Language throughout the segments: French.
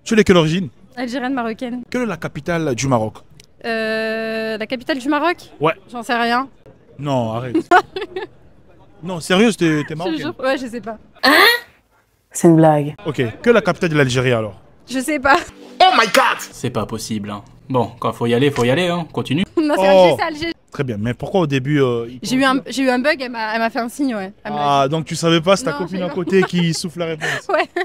Tu es de quelle origine? Algérienne, marocaine. Quelle est la capitale du Maroc? La capitale du Maroc? Ouais. J'en sais rien. Non, arrête. Non, sérieux, t'es Je te marocaine? jure. Ouais, je sais pas. C'est une blague. Ok, quelle est la capitale de l'Algérie alors? Je sais pas. C'est pas possible, hein. Bon, quand faut y aller, hein. Continue. Non, c'est Oh. Alger, c'est Alger. Très bien, mais pourquoi au début J'ai eu un bug, elle m'a fait un signe, ouais. Elle me l'a Ah, donc tu savais pas, c'est ta Non, copine j'ai à pas. côté qui souffle la réponse. dit. Ouais.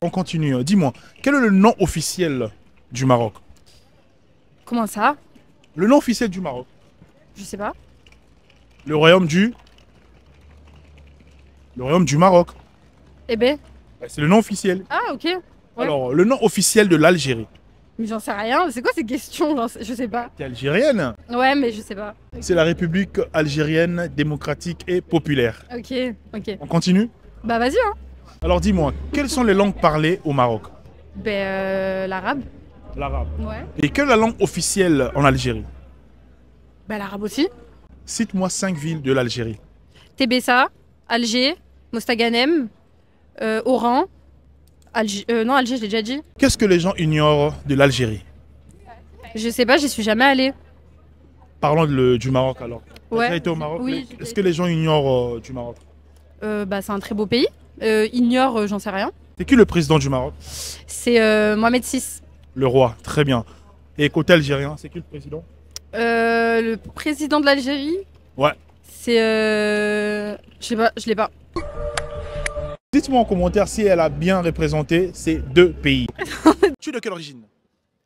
On continue. Dis-moi, quel est le nom officiel du Maroc? Comment ça? Le nom officiel du Maroc. Je sais pas. Le royaume du... Le royaume du Maroc. Eh ben. C'est le nom officiel. Ah, ok. Ouais. Alors, le nom officiel de l'Algérie. Mais j'en sais rien. C'est quoi ces questions? Je sais pas. T'es algérienne? Ouais, mais je sais pas. C'est la République algérienne démocratique et populaire. Ok, ok. On continue? Bah, vas-y, hein. Alors dis-moi, quelles sont les langues parlées au Maroc? Ben, l'arabe. L'arabe. Ouais. Et quelle est la langue officielle en Algérie? Bah, l'arabe aussi. Cite-moi 5 villes de l'Algérie. Tébessa, Alger, Mostaganem, Oran. Non, Alger, je l'ai déjà dit. Qu'est-ce que les gens ignorent de l'Algérie? Je sais pas, j'y suis jamais allée. Parlons du Maroc alors. T'as Ouais. déjà été au Maroc? Oui. Est-ce que les gens ignorent du Maroc? Bah, c'est un très beau pays. Ignore, j'en sais rien. C'est qui le président du Maroc? C'est Mohamed VI. Le roi, très bien. Et côté algérien, c'est qui le président? Le président de l'Algérie, Ouais. c'est. Je sais pas, je l'ai pas. Dites-moi en commentaire si elle a bien représenté ces deux pays. Tu es de quelle origine?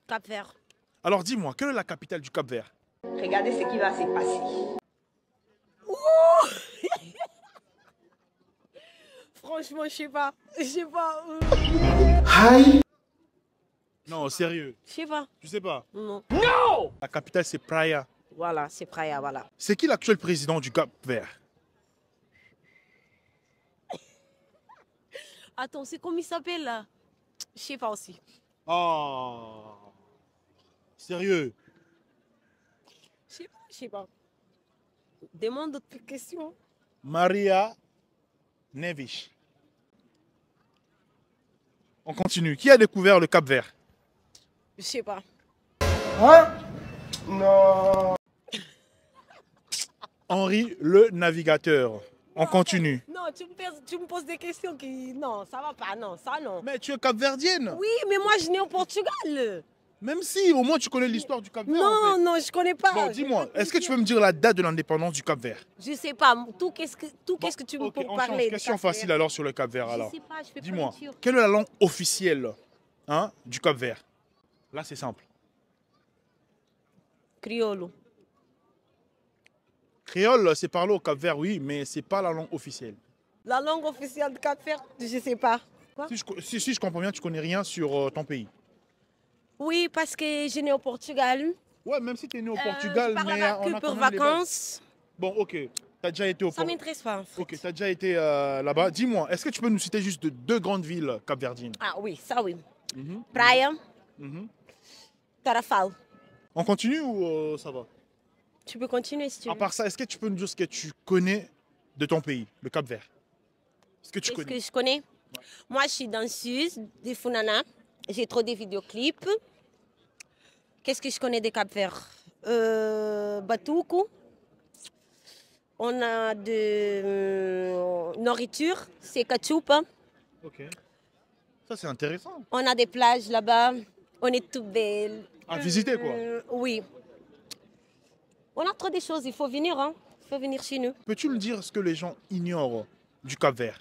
Cap-Vert. Alors dis-moi, quelle est la capitale du Cap-Vert? Regardez ce qui va se passer. Franchement, je sais pas. Je sais pas. Non, sérieux, Je sais pas. tu sais pas. Non. La capitale c'est Praia. Voilà, c'est Praia, voilà. C'est qui l'actuel président du Cap-Vert? Attends, c'est comment il s'appelle là? Je sais pas aussi. Oh. Sérieux? Je sais pas. Demande d'autres questions. Maria Nevish. On continue. Qui a découvert le Cap-Vert? Je sais pas. Henri le Navigateur. On continue. Non, tu me poses des questions qui... Non, ça va pas, non, ça non. Mais tu es capverdienne. Oui, mais moi je n'ai au Portugal. Même si, au moins tu connais l'histoire du Cap-Vert. en Non, fait. non, je connais pas. Bon, dis-moi, est-ce que tu peux me dire la date de l'indépendance du Cap-Vert? Je sais pas. Qu'est-ce que tu me Ok, peux on parler change. de Question Cap-Vert? facile alors sur le Cap-Vert. Alors, Je sais pas, je fais pas dis-moi, lecture. quelle est la langue officielle du Cap-Vert? Là, c'est simple. Criollo. Créole, c'est parlé au Cap-Vert, oui, mais c'est pas la langue officielle. La langue officielle de Cap-Vert, je sais pas. Quoi? Si je comprends bien, tu connais rien sur ton pays. Oui, parce que je né au Portugal. Ouais, même si tu es né au Portugal, je pars mais là-bas on que a pour quand même les bases. vacances. Bon, ok. Tu as déjà été au Ça Portugal. m'intéresse pas. En fait. Ok, tu as déjà été là-bas. Dis-moi, est-ce que tu peux nous citer juste deux grandes villes capverdiennes? Ah oui, ça oui. Mhm. Praia, Mhm. Tarafal. On continue ou ça va? Tu peux continuer si tu À veux. part ça, est-ce que tu peux nous dire ce que tu connais de ton pays, le Cap-Vert? Est-ce que tu Qu'est-ce connais? que je connais? Moi, je suis danseuse de Funana. J'ai trop de vidéoclips. Qu'est-ce que je connais des Cap-Vert? Batuco. On a de nourriture, c'est ketchup. Ok. Ça, c'est intéressant. On a des plages là-bas. On est tout belles. À visiter, quoi. Oui. On a trop de choses. Il faut venir. Hein. Il faut venir chez nous. Peux-tu me dire ce que les gens ignorent du Cap-Vert?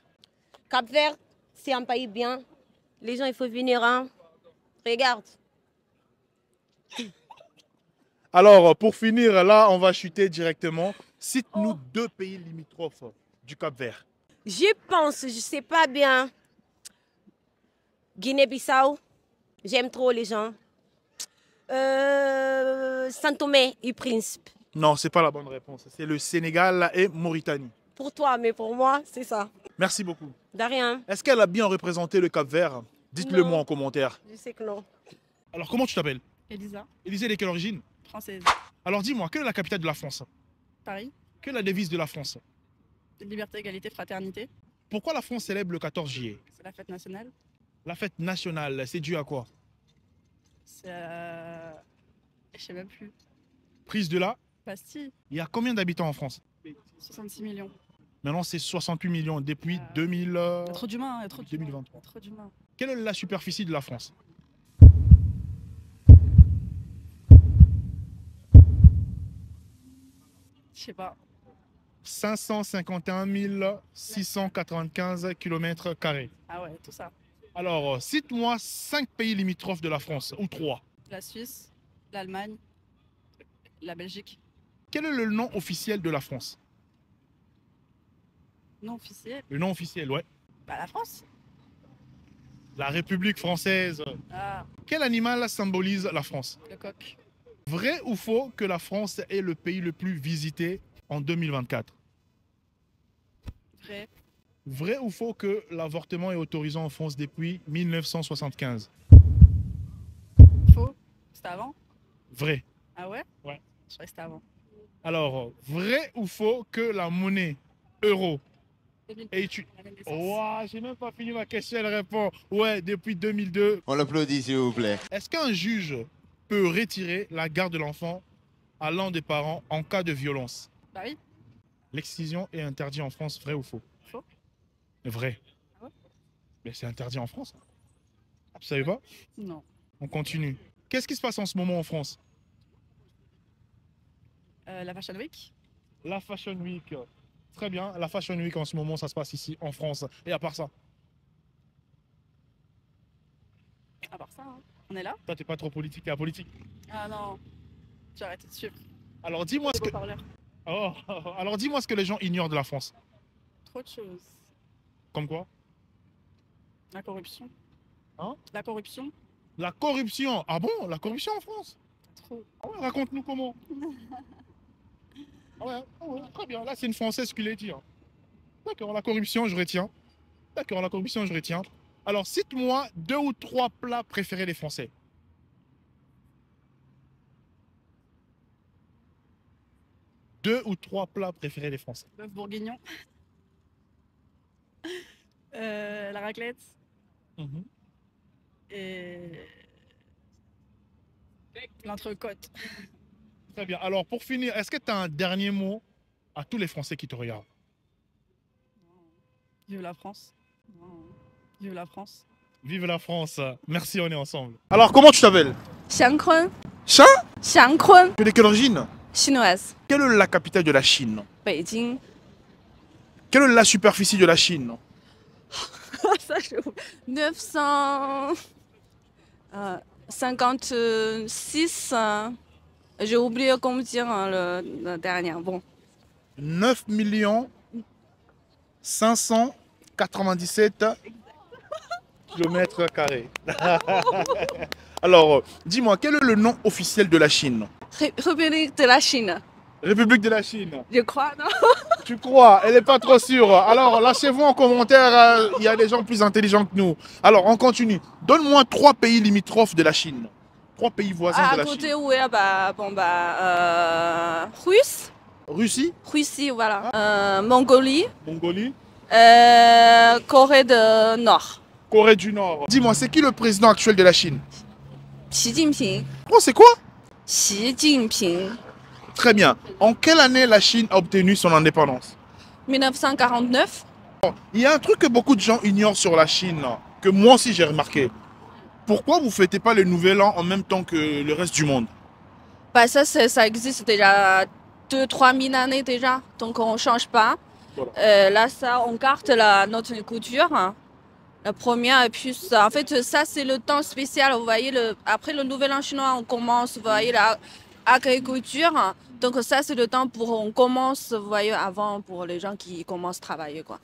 Cap-Vert, c'est un pays bien. Les gens, il faut venir. Hein. Regarde. Alors, pour finir, là, on va chuter directement. Cite-nous deux pays limitrophes du Cap-Vert. Je pense, je sais pas bien. Guinée-Bissau, j'aime trop les gens. Saint-Tomé et Principe. Non, c'est pas la bonne réponse. C'est le Sénégal et Mauritanie. Pour toi, mais pour moi, c'est ça. Merci beaucoup. De rien. Est-ce qu'elle a bien représenté le Cap-Vert? Dites-le Non. moi en commentaire. Je sais que non. Alors, comment tu t'appelles? Elisa, Élisée, de quelle origine? française. Alors, dis-moi, quelle est la capitale de la France? Paris, Quelle est la devise de la France? liberté, égalité, fraternité. Pourquoi la France célèbre le 14 juillet? C'est la fête nationale. La fête nationale, c'est dû à quoi? C'est. Je sais même plus. Prise de là. Bastille, Il y a combien d'habitants en France? 66 millions. Maintenant, c'est 68 millions depuis Il y a trop d'humains, il y a trop d'humains. 2023. Trop d'humains. Quelle est la superficie de la France? Je sais pas. 551 695 km². Ah ouais, tout ça. Alors, cite-moi 5 pays limitrophes de la France, ou 3. La Suisse, l'Allemagne, la Belgique. Quel est le nom officiel de la France? Non officiel. Le nom officiel, ouais. Bah la France. La République française. Ah, Quel animal symbolise la France? le coq. Vrai ou faux que la France est le pays le plus visité en 2024? Vrai. Vrai ou faux que l'avortement est autorisé en France depuis 1975? Faux. C'était avant. Vrai. Ah ouais. Ouais. Je croyais que c'était avant. Alors, vrai ou faux que la monnaie euro est utilisée? L'année de naissance. Ouah, j'ai même pas fini ma question, elle répond. Ouais, depuis 2002. On l'applaudit, s'il vous plaît. Est-ce qu'un juge peut retirer la garde de l'enfant à l'un des parents en cas de violence? Bah oui. L'excision est interdite en France, vrai ou faux? Faux. Vrai. Ah ouais? Mais c'est interdit en France. Vous savez pas? Non. On continue. Qu'est-ce qui se passe en ce moment en France? La Fashion Week. La Fashion Week. Très bien. La Fashion Week en ce moment, ça se passe ici en France. Et à part ça, À part ça, hein. On est là. toi, t'es pas trop politique, t'es apolitique. Ah non. J'ai arrêté de suivre. Alors dis-moi ce que... Parleur. Oh, alors dis-moi ce que les gens ignorent de la France. Trop de choses. Comme quoi? La corruption. Hein? La corruption. La corruption. Ah bon? La corruption en France? Trop. Ah ouais, raconte-nous comment. Ah ouais, très bien. Là, c'est une Française qui l'a dit. Hein. D'accord, la corruption, je retiens. D'accord, la corruption, je retiens. Alors, cite-moi 2 ou 3 plats préférés des Français. Deux ou trois plats préférés des Français. Bœuf bourguignon. La raclette. Mhm. Et. L'entrecôte. Très bien. Alors, pour finir, est-ce que tu as un dernier mot à tous les Français qui te regardent? Vive la France. Vive la France. Vive la France. Merci, on est ensemble. Alors, comment tu t'appelles? Xiang Kun. Chin? Xiang Kun. Tu es de quelle origine? Chinoise. Quelle est la capitale de la Chine? Beijing. Quelle est la superficie de la Chine? Ça, je... 956. J'ai oublié comment dire le dernier. Bon. 9 597 kilomètres carrés. Alors, dis-moi, quel est le nom officiel de la Chine? République de la Chine. République de la Chine. Je crois, non? Tu crois? Elle n'est pas trop sûre. Alors, lâchez-vous en commentaire. Il y a des gens plus intelligents que nous. Alors, on continue. Donne-moi 3 pays limitrophes de la Chine. 3 pays voisins de À la côté, Chine. où est Russe. Russie, Russie, voilà. Mongolie. Mongolie, Corée du Nord. Corée du Nord. Dis-moi, c'est qui le président actuel de la Chine? Xi Jinping. Oh, c'est quoi? Xi Jinping. Très bien. En quelle année la Chine a obtenu son indépendance? 1949. Il y a un truc que beaucoup de gens ignorent sur la Chine, que moi aussi j'ai remarqué. Pourquoi vous ne fêtez pas le Nouvel An en même temps que le reste du monde? Bah ça existe déjà 2-3 000 années déjà, donc on ne change pas. Voilà. Là, ça, on garde notre culture. La première, et puis ça, en fait, ça c'est le temps spécial. Vous voyez, après le Nouvel An chinois, on commence, vous voyez, l'agriculture. Donc ça c'est le temps pour, on commence, vous voyez, avant pour les gens qui commencent à travailler, quoi.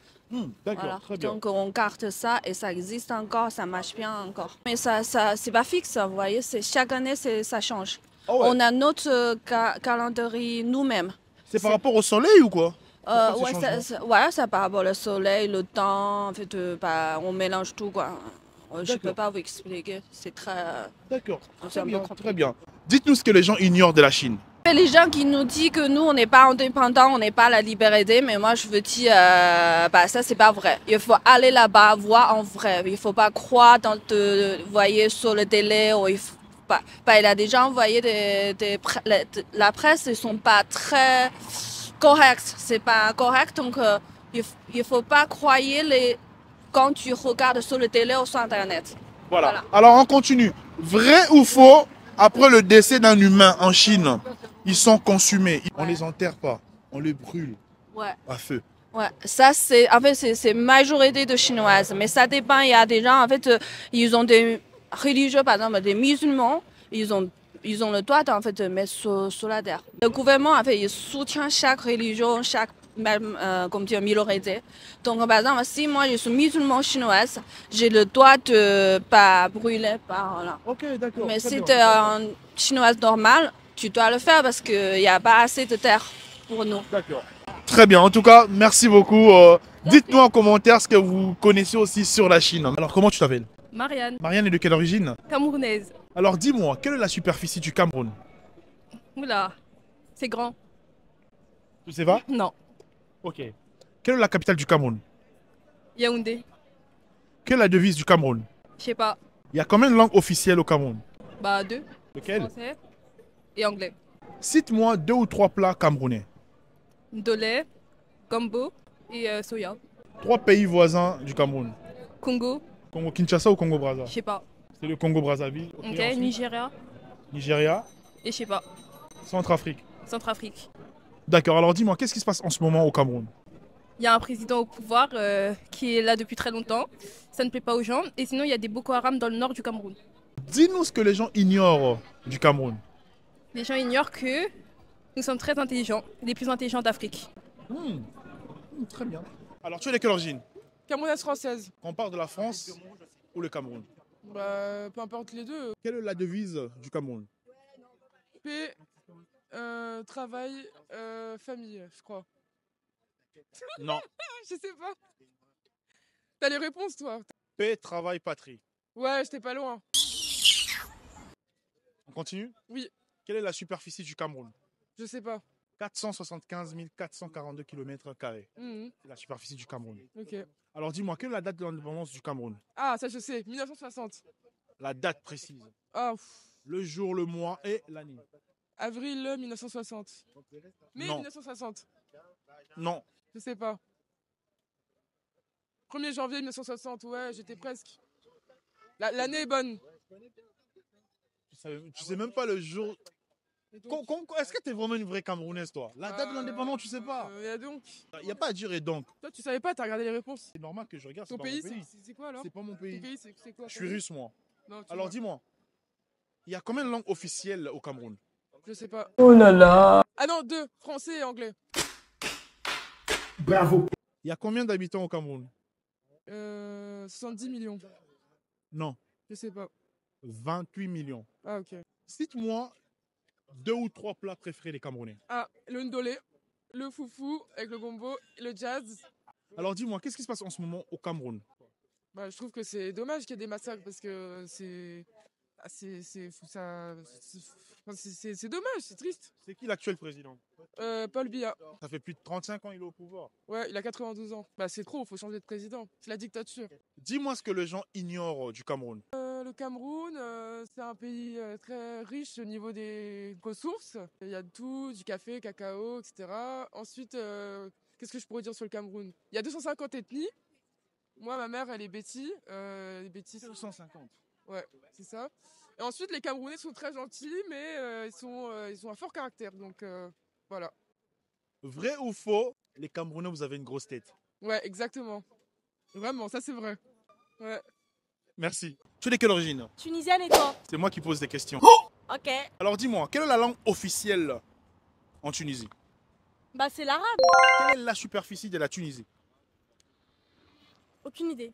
D'accord, Voilà. très bien. Donc on garde ça et ça existe encore, ça marche bien encore. Mais ça c'est pas fixe, vous voyez, chaque année ça change. Ah ouais. On a notre calendrier nous-mêmes. C'est par rapport au soleil ou quoi? Pourquoi Ouais, ce changement? ouais, ça par rapport au soleil, le temps, en fait, on mélange tout, quoi. Je ne peux D'accord. pas vous expliquer, c'est très... D'accord, c'est très un peu bien, compliqué. très bien. Dites-nous ce que les gens ignorent de la Chine. Les gens qui nous disent que nous, on n'est pas indépendants, on n'est pas la liberté, mais moi, je veux dire, ça, c'est pas vrai. Il faut aller là-bas, voir en vrai. Il faut pas croire dans voyez sur le télé. Ou il faut pas. Il a déjà envoyé la presse, ils sont pas très corrects. C'est pas correct, donc il faut pas croire quand tu regardes sur le télé ou sur Internet. Voilà. Alors on continue. Vrai ou faux, après le décès d'un humain en Chine, ils sont consumés. On les enterre pas, on les brûle à feu. Ouais, ça c'est en fait c'est majorité de Chinoises, mais ça dépend. Il y a des gens en fait ils ont des religieux par exemple des musulmans, ils ont le droit en fait de mettre sur la terre. Le gouvernement en fait il soutient chaque religion, chaque même comme dire minorité. Donc par exemple si moi je suis musulman chinoise, j'ai le droit de pas brûler voilà. Ok, d'accord. Mais si tu es un chinoise normal, tu dois le faire parce qu'il n'y a pas assez de terre pour nous. D'accord. Très bien, en tout cas, merci beaucoup. Dites-nous en commentaire ce que vous connaissez aussi sur la Chine. Alors, comment tu t'appelles? Marianne, Marianne est de quelle origine? camerounaise. Alors, dis-moi, quelle est la superficie du Cameroun? Oula, c'est grand. Tu sais pas? Non. Ok. Quelle est la capitale du Cameroun? Yaoundé, Quelle est la devise du Cameroun? je sais pas. Il y a combien de langues officielles au Cameroun? Bah 2, Lequel? français et anglais. Cite-moi 2 ou 3 plats camerounais. Ndolé, gombo et soya. 3 pays voisins du Cameroun. Congo, Congo Kinshasa ou Congo Brazza? je sais pas. C'est le Congo Brazzaville. Ok, ensuite, Nigeria Nigeria. et je sais pas. Centrafrique. Centrafrique. D'accord, alors dis-moi, qu'est-ce qui se passe en ce moment au Cameroun? Il y a un président au pouvoir qui est là depuis très longtemps. Ça ne plaît pas aux gens. Et sinon, il y a des Boko Haram dans le nord du Cameroun. Dis-nous ce que les gens ignorent du Cameroun. Les gens ignorent que nous sommes très intelligents, les plus intelligents d'Afrique. Très bien. Alors, tu es de quelle origine? Camerounaise française. On parle de la France ou le Cameroun? Bah, peu importe les deux. Quelle est la devise du Cameroun? Paix, travail, famille, je crois. Non. Je sais pas. T'as les réponses, toi? Paix, travail, patrie. Ouais, j'étais pas loin. On continue? Oui. Quelle est la superficie du Cameroun? Je sais pas. 475 442 km². C'est la superficie du Cameroun. Ok. Alors dis-moi, quelle est la date de l'indépendance du Cameroun? Ah, ça je sais. 1960. La date précise. Ah, Le jour, le mois et l'année. avril 1960. Mai Non. 1960. Non. Je sais pas. 1er janvier 1960, ouais, j'étais presque. L'année est bonne. Tu sais même pas le jour. Est-ce que tu es vraiment une vraie Camerounaise, toi? La date de l'indépendance, tu sais pas? Et donc. Il n'y a pas à dire et donc. Toi, tu savais pas, t'as regardé les réponses. C'est normal que je regarde. Ton C'est pas pays, mon pays. c'est quoi alors? C'est pas mon pays. Ton pays, c'est quoi? Je suis russe, moi. Non, Alors dis-moi, il y a combien de langues officielles au Cameroun? Je sais pas. Oh là là. Ah non, 2, français et anglais. Bravo. Il y a combien d'habitants au Cameroun? 70 millions. Non, Je sais pas. 28 millions. Ah, ok. Cite-moi 2 ou 3 plats préférés des Camerounais. Ah, le ndolé, le foufou avec le gombo, le jazz. Alors dis-moi, qu'est-ce qui se passe en ce moment au Cameroun? Bah, je trouve que c'est dommage qu'il y ait des massacres parce que c'est. Ah, c'est dommage, c'est triste. C'est qui l'actuel président? Paul Biya. Ça fait plus de 35 ans qu'il est au pouvoir. Ouais, il a 92 ans. Bah, c'est trop, faut changer de président. C'est la dictature. Dis-moi ce que les gens ignorent du Cameroun. Le Cameroun, c'est un pays très riche au niveau des ressources. Il y a de tout, du café, cacao, etc. Ensuite, qu'est-ce que je pourrais dire sur le Cameroun? Il y a 250 ethnies. Moi, ma mère, elle est Betty. Betty, 250. Ouais, c'est ça. Et ensuite, les Camerounais sont très gentils, mais ils ont un fort caractère. Donc, voilà. Vrai ou faux, les Camerounais, vous avez une grosse tête? Ouais, exactement. Vraiment, ça c'est vrai. Ouais. Merci. Tu es de quelle origine? Tunisienne et toi? C'est moi qui pose des questions. Ok. Alors dis-moi, quelle est la langue officielle en Tunisie? Bah c'est l'arabe. Quelle est la superficie de la Tunisie? Aucune idée.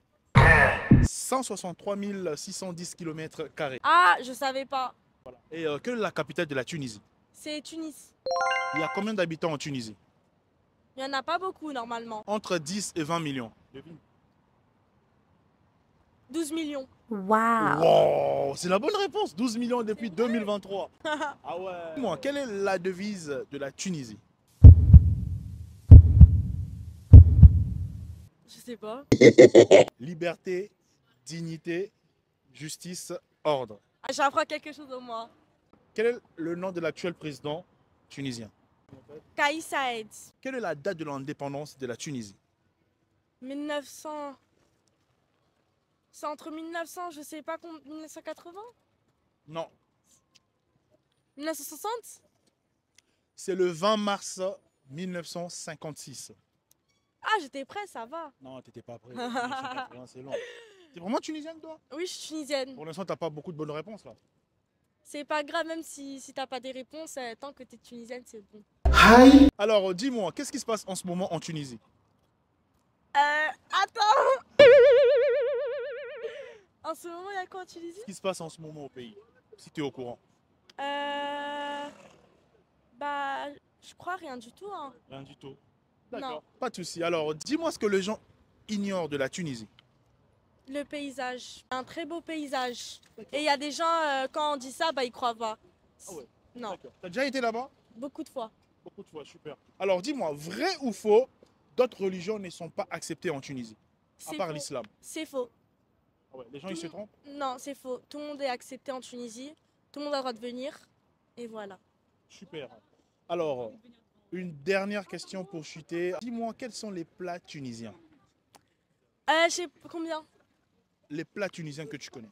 163 610 km². Ah, je savais pas. Et quelle est la capitale de la Tunisie? C'est Tunis. Il y a combien d'habitants en Tunisie? Il y en a pas beaucoup normalement. Entre 10 et 20 millions. 12 millions. Wow. Wow, c'est la bonne réponse. 12 millions depuis 2023. Ah ouais. Dis-moi, quelle est la devise de la Tunisie? Je sais pas. Liberté, dignité, justice, ordre. Ah, j'apprends quelque chose au moins. Quel est le nom de l'actuel président tunisien? Kais Saïd. Quelle est la date de l'indépendance de la Tunisie? 1900. C'est entre 1900, je sais pas, 1980? Non, 1960? c'est le 20 mars 1956. Ah, j'étais prêt, ça va. Non, t'étais pas prêt. 1980, c'est long. T'es vraiment tunisienne, toi? Oui, je suis tunisienne. Pour l'instant, t'as pas beaucoup de bonnes réponses, là. C'est pas grave, même si t'as pas des réponses, tant que t'es tunisienne, c'est bon. Alors, dis-moi, qu'est-ce qui se passe en ce moment en Tunisie? Attends. En ce moment, il y a quoi en Tunisie? Qu'est-ce qui se passe en ce moment au pays? Si tu es au courant. Bah, je crois rien du tout, hein. Rien du tout. Non. D'accord. Pas de souci. Alors, dis-moi ce que les gens ignorent de la Tunisie. Le paysage. Un très beau paysage. Et il y a des gens, quand on dit ça, bah, ils croient pas. Ah ouais. Non, D'accord. T'as déjà été là-bas? beaucoup de fois. Beaucoup de fois, super. Alors, dis-moi, vrai ou faux, d'autres religions ne sont pas acceptées en Tunisie, à C'est part faux. l'islam. C'est faux. Ah ouais, les gens, ils se trompent? Non, c'est faux. Tout le monde est accepté en Tunisie. Tout le monde a le droit de venir. Et voilà. Super. Alors, une dernière question pour chuter. Dis-moi, quels sont les plats tunisiens? Je sais combien? Les plats tunisiens que tu connais.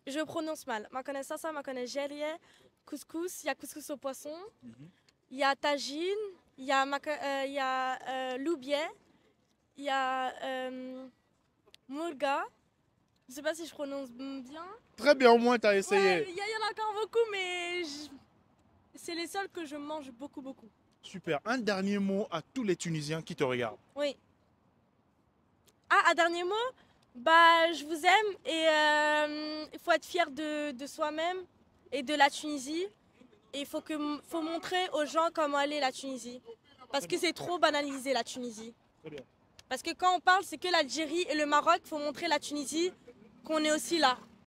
Je prononce mal. Ma connaît ça, ma connaît gérier, couscous. Il y a couscous au poisson. Il y a tagine. Il y a loubier. Il y a mourga. Je sais pas si je prononce bien. Très bien, au moins, tu as essayé. Ouais, il y en a encore beaucoup, mais c'est les seuls que je mange beaucoup, beaucoup. Super. Un dernier mot à tous les Tunisiens qui te regardent. Oui. Ah, un dernier mot? Bah, je vous aime et il faut être fier de soi-même et de la Tunisie. Et il faut montrer aux gens comment elle est la Tunisie. Parce que c'est trop banalisé la Tunisie. Très bien. Parce que quand on parle, c'est que l'Algérie et le Maroc, il faut montrer la Tunisie qu'on est aussi là.